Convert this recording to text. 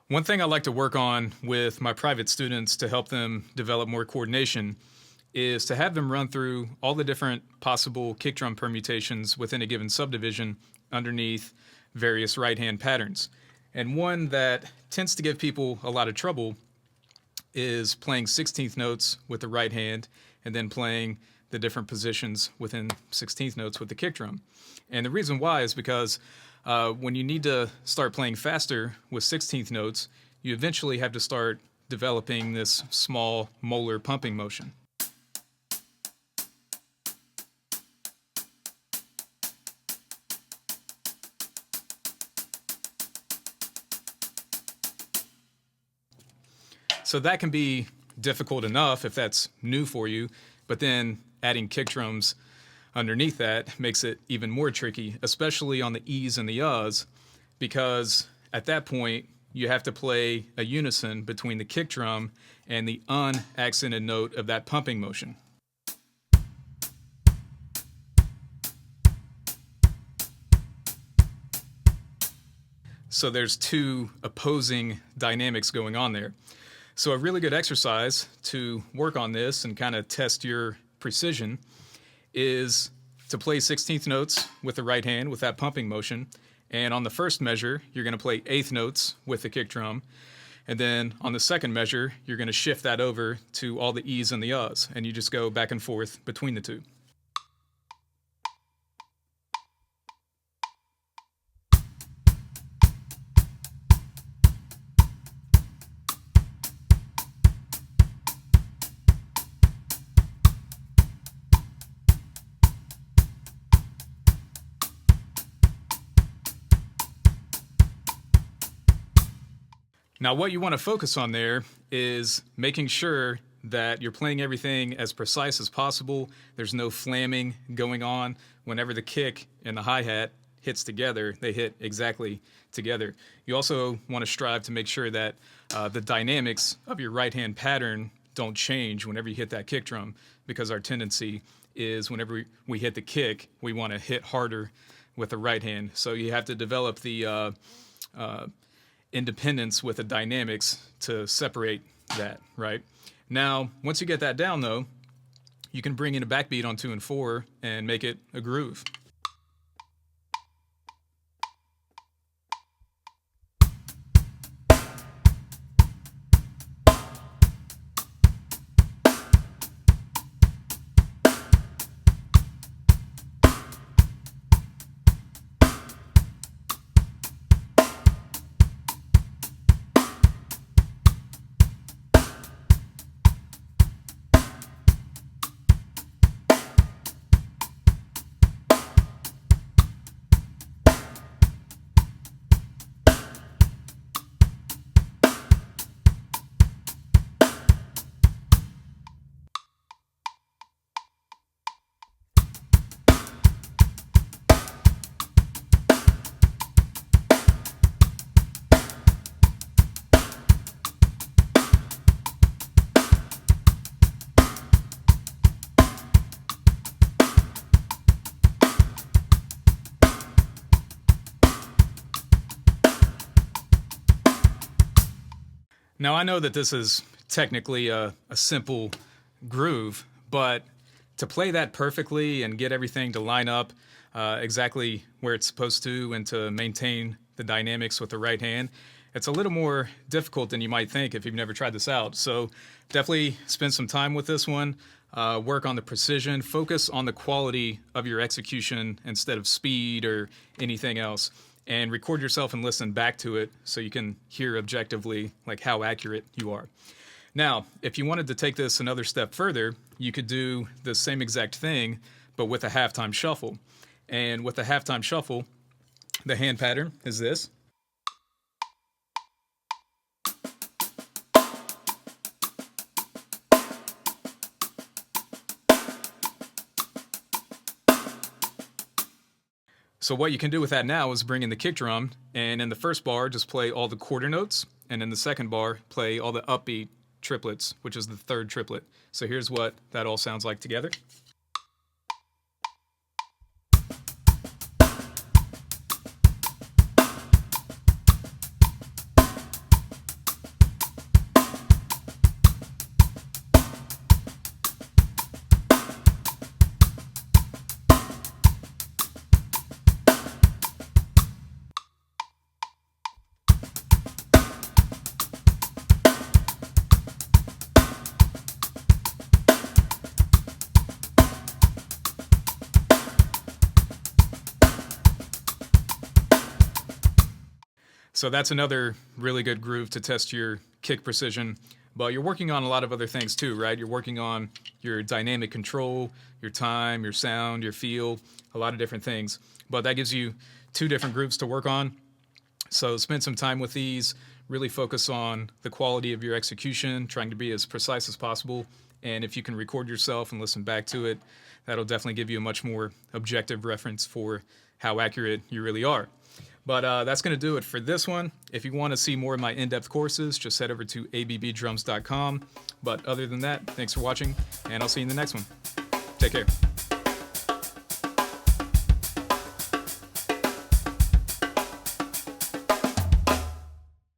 One thing I like to work on with my private students to help them develop more coordination is to have them run through all the different possible kick drum permutations within a given subdivision underneath various right hand patterns. And one that tends to give people a lot of trouble is playing 16th notes with the right hand and then playing the different positions within 16th notes with the kick drum. And the reason why is because when you need to start playing faster with 16th notes, you eventually have to start developing this small molar pumping motion. So that can be difficult enough if that's new for you, but then adding kick drums underneath that makes it even more tricky, especially on the E's and the U's, because at that point you have to play a unison between the kick drum and the unaccented note of that pumping motion. So there's two opposing dynamics going on there. So a really good exercise to work on this and kind of test your precision is to play 16th notes with the right hand with that pumping motion. And on the first measure, you're going to play 8th notes with the kick drum. And then on the second measure, you're going to shift that over to all the E's and the U's. And you just go back and forth between the two. Now, what you want to focus on there is making sure that you're playing everything as precise as possible. There's no flamming going on. Whenever the kick and the hi-hat hits together, they hit exactly together. You also want to strive to make sure that the dynamics of your right-hand pattern don't change whenever you hit that kick drum, because our tendency is whenever we hit the kick, we want to hit harder with the right hand. So you have to develop the independence with the dynamics to separate that, right? Now, once you get that down, though, you can bring in a backbeat on 2 and 4 and make it a groove. Now, I know that this is technically a simple groove, but to play that perfectly and get everything to line up exactly where it's supposed to and to maintain the dynamics with the right hand, it's a little more difficult than you might think if you've never tried this out. So definitely spend some time with this one, work on the precision, focus on the quality of your execution instead of speed or anything else. And record yourself and listen back to it so you can hear objectively like how accurate you are. Now, if you wanted to take this another step further, you could do the same exact thing, but with a halftime shuffle. And with the halftime shuffle, the hand pattern is this. So what you can do with that now is bring in the kick drum, and in the first bar, just play all the quarter notes, and in the second bar, play all the upbeat triplets, which is the third triplet. So here's what that all sounds like together. So that's another really good groove to test your kick precision. But you're working on a lot of other things too, right? You're working on your dynamic control, your time, your sound, your feel, a lot of different things. But that gives you 2 different grooves to work on. So spend some time with these, really focus on the quality of your execution, trying to be as precise as possible. And if you can record yourself and listen back to it, that'll definitely give you a much more objective reference for how accurate you really are. But that's going to do it for this one. If you want to see more of my in-depth courses, just head over to abbdrums.com. But other than that, thanks for watching, and I'll see you in the next one. Take care.